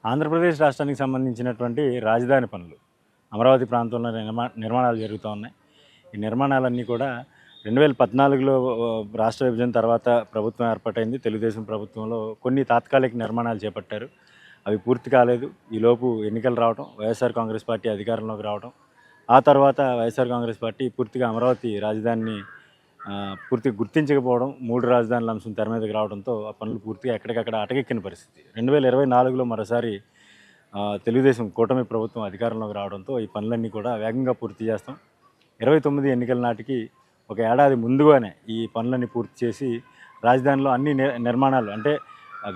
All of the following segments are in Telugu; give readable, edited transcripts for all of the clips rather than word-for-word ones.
ఆంధ్రప్రదేశ్ రాష్ట్రానికి సంబంధించినటువంటి రాజధాని పనులు అమరావతి ప్రాంతంలో నిర్మాణాలు జరుగుతూ ఉన్నాయి. ఈ నిర్మాణాలన్నీ కూడా 2014లో రాష్ట్ర విభజన తర్వాత ప్రభుత్వం ఏర్పాటైంది. తెలుగుదేశం ప్రభుత్వంలో కొన్ని తాత్కాలిక నిర్మాణాలు చేపట్టారు. అవి పూర్తి కాలేదు. ఈలోపు ఎన్నికలు రావడం, వైఎస్ఆర్ కాంగ్రెస్ పార్టీ అధికారంలోకి రావడం, ఆ తర్వాత వైఎస్ఆర్ కాంగ్రెస్ పార్టీ పూర్తిగా అమరావతి రాజధానిని పూర్తిగా గుర్తించకపోవడం, 3 రాజధానుల అంశం తెర మీదకి రావడంతో ఆ పనులు పూర్తిగా ఎక్కడికక్కడ అటకెక్కిన పరిస్థితి. 2024లో మరోసారి తెలుగుదేశం కూటమి ప్రభుత్వం అధికారంలోకి రావడంతో ఈ పనులన్నీ కూడా వేగంగా పూర్తి చేస్తాం. 29 ఎన్నికల నాటికి ఒక ఏడాది ముందుగానే ఈ పనులన్నీ పూర్తి చేసి రాజధానిలో అన్ని నిర్మాణాలు అంటే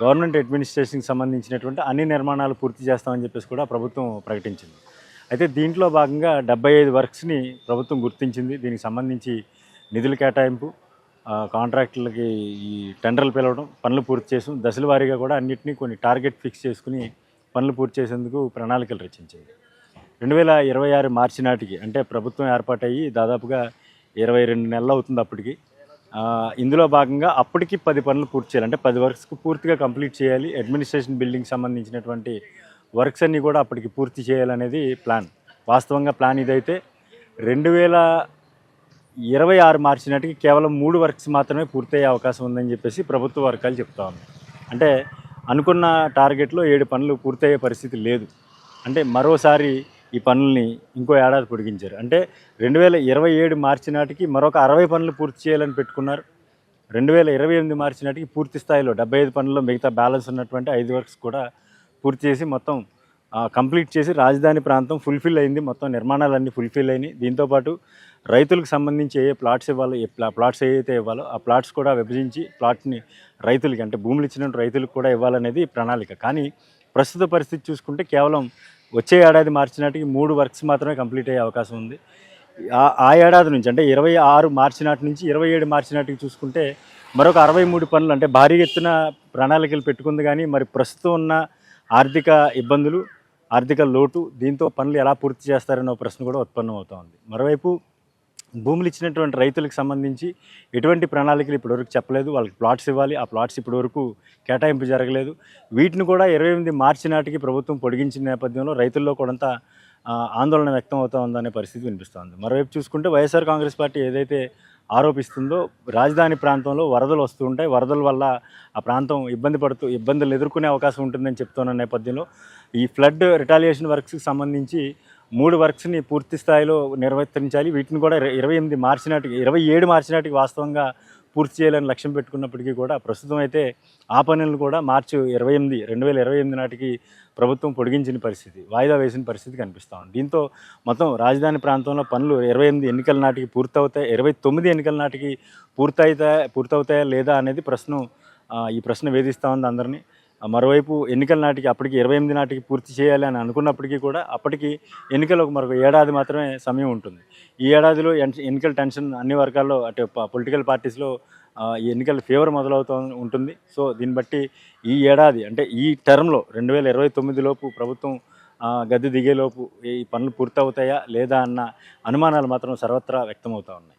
గవర్నమెంట్ అడ్మినిస్ట్రేషన్కి సంబంధించినటువంటి అన్ని నిర్మాణాలు పూర్తి చేస్తామని చెప్పేసి కూడా ప్రభుత్వం ప్రకటించింది. అయితే దీంట్లో భాగంగా 75 వర్క్స్ని ప్రభుత్వం గుర్తించింది. దీనికి సంబంధించి నిధుల కేటాయింపు, కాంట్రాక్టులకి ఈ టెండర్లు పిలవడం, పనులు పూర్తి చేసాం. దశల వారీగా కూడా అన్నింటినీ కొన్ని టార్గెట్ ఫిక్స్ చేసుకుని పనులు పూర్తి చేసేందుకు ప్రణాళికలు రచించింది. 2026 మార్చి నాటికి అంటే ప్రభుత్వం ఏర్పాటయ్యి దాదాపుగా 22 నెలలు అవుతుంది అప్పటికి. ఇందులో భాగంగా అప్పటికి 10 పనులు పూర్తి చేయాలి. అంటే 10 వర్క్స్కి పూర్తిగా కంప్లీట్ చేయాలి. అడ్మినిస్ట్రేషన్ బిల్డింగ్ సంబంధించినటువంటి వర్క్స్ అన్నీ కూడా అప్పటికి పూర్తి చేయాలనేది ప్లాన్. వాస్తవంగా ప్లాన్ ఇదైతే 2026 మార్చి నాటికి కేవలం 3 వర్క్స్ మాత్రమే పూర్తయ్యే అవకాశం ఉందని చెప్పేసి ప్రభుత్వ వర్గాలు చెప్తా ఉన్నాయి. అంటే అనుకున్న టార్గెట్లో 7 పనులు పూర్తయ్యే పరిస్థితి లేదు. అంటే మరోసారి ఈ పనుల్ని ఇంకో ఏడాది పొడిగించారు. అంటే 2027 మార్చి నాటికి మరొక 60 పనులు పూర్తి చేయాలని పెట్టుకున్నారు. 2028 మార్చి నాటికి పూర్తి స్థాయిలో 75 పనుల్లో మిగతా బ్యాలెన్స్ ఉన్నటువంటి 5 వర్క్స్ కూడా పూర్తి చేసి మొత్తం కంప్లీట్ చేసి రాజధాని ప్రాంతం ఫుల్ఫిల్ అయింది. మొత్తం నిర్మాణాలన్నీ ఫుల్ఫిల్ అయినాయి. దీంతోపాటు రైతులకు సంబంధించి ఏ ప్లాట్స్ ఇవ్వాలో, ప్లాట్స్ ఏవైతే ఇవ్వాలో ఆ ప్లాట్స్ కూడా విభజించి ప్లాట్ని రైతులకి అంటే భూములు ఇచ్చిన రైతులకు కూడా ఇవ్వాలనేది ప్రణాళిక. కానీ ప్రస్తుత పరిస్థితి చూసుకుంటే కేవలం వచ్చే ఏడాది మార్చి నాటికి 3 వర్క్స్ మాత్రమే కంప్లీట్ అయ్యే అవకాశం ఉంది. ఆ ఏడాది నుంచి అంటే 26 మార్చి నాటి నుంచి 27 మార్చి నాటికి చూసుకుంటే మరొక 63 పనులు అంటే భారీ ఎత్తున ప్రణాళికలు పెట్టుకుంది. కానీ మరి ప్రస్తుతం ఉన్న ఆర్థిక ఇబ్బందులు, ఆర్థిక లోటు, దీంతో పనులు ఎలా పూర్తి చేస్తారనే ప్రశ్న కూడా ఉత్పన్నం అవుతూ ఉంది. మరోవైపు భూములు ఇచ్చినటువంటి రైతులకు సంబంధించి ఎటువంటి ప్రణాళికలు ఇప్పటివరకు చెప్పలేదు. వాళ్ళకి ప్లాట్స్ ఇవ్వాలి, ఆ ప్లాట్స్ ఇప్పటివరకు కేటాయింపు జరగలేదు. వీటిని కూడా 28 మార్చి నాటికి ప్రభుత్వం పొడిగించిన నేపథ్యంలో రైతుల్లో కొంత ఆందోళన వ్యక్తం అవుతూ ఉందనే పరిస్థితి వినిపిస్తోంది. మరోవైపు చూసుకుంటే వైఎస్ఆర్ కాంగ్రెస్ పార్టీ ఏదైతే ఆరోపిస్తుందో రాజధాని ప్రాంతంలో వరదలు వస్తూ ఉంటాయి, వరదల వల్ల ఆ ప్రాంతం ఇబ్బందులు ఎదుర్కొనే అవకాశం ఉంటుందని చెప్తున్న నేపథ్యంలో ఈ ఫ్లడ్ రిటాలియేషన్ వర్క్స్కి సంబంధించి 3 వర్క్స్ని పూర్తి స్థాయిలో నిర్వర్తించాలి. వీటిని కూడా 27 మార్చి నాటికి వాస్తవంగా పూర్తి చేయాలని లక్ష్యం పెట్టుకున్నప్పటికీ కూడా ప్రస్తుతం అయితే ఆ పనులను కూడా మార్చి 2028 నాటికి ప్రభుత్వం పొడిగించిన పరిస్థితి, వాయిదా వేసిన పరిస్థితి కనిపిస్తూ ఉంది. దీంతో మొత్తం రాజధాని ప్రాంతంలో పనులు 28 ఎన్నికల నాటికి పూర్తవుతాయి, 29 ఎన్నికల నాటికి పూర్తవుతాయా లేదా అనేది ఈ ప్రశ్న వేధిస్తూ ఉంది అందరినీ. మరోవైపు ఎన్నికల నాటికి అప్పటికి 28 నాటికి పూర్తి చేయాలి అని అనుకున్నప్పటికీ కూడా అప్పటికి ఎన్నికలకు మరొక ఏడాది మాత్రమే సమయం ఉంటుంది. ఈ ఏడాదిలో ఎన్నికల టెన్షన్ అన్ని వర్గాల్లో అటు పొలిటికల్ పార్టీస్లో ఈ ఎన్నికల ఫీవర్ మొదలవుతూ ఉంటుంది. సో దీన్ని బట్టి ఈ ఏడాది అంటే ఈ టర్మ్లో 2029 లోపు ప్రభుత్వం గద్దె దిగేలోపు ఈ పనులు పూర్తవుతాయా లేదా అన్న అనుమానాలు మాత్రం సర్వత్రా వ్యక్తమవుతూ ఉన్నాయి.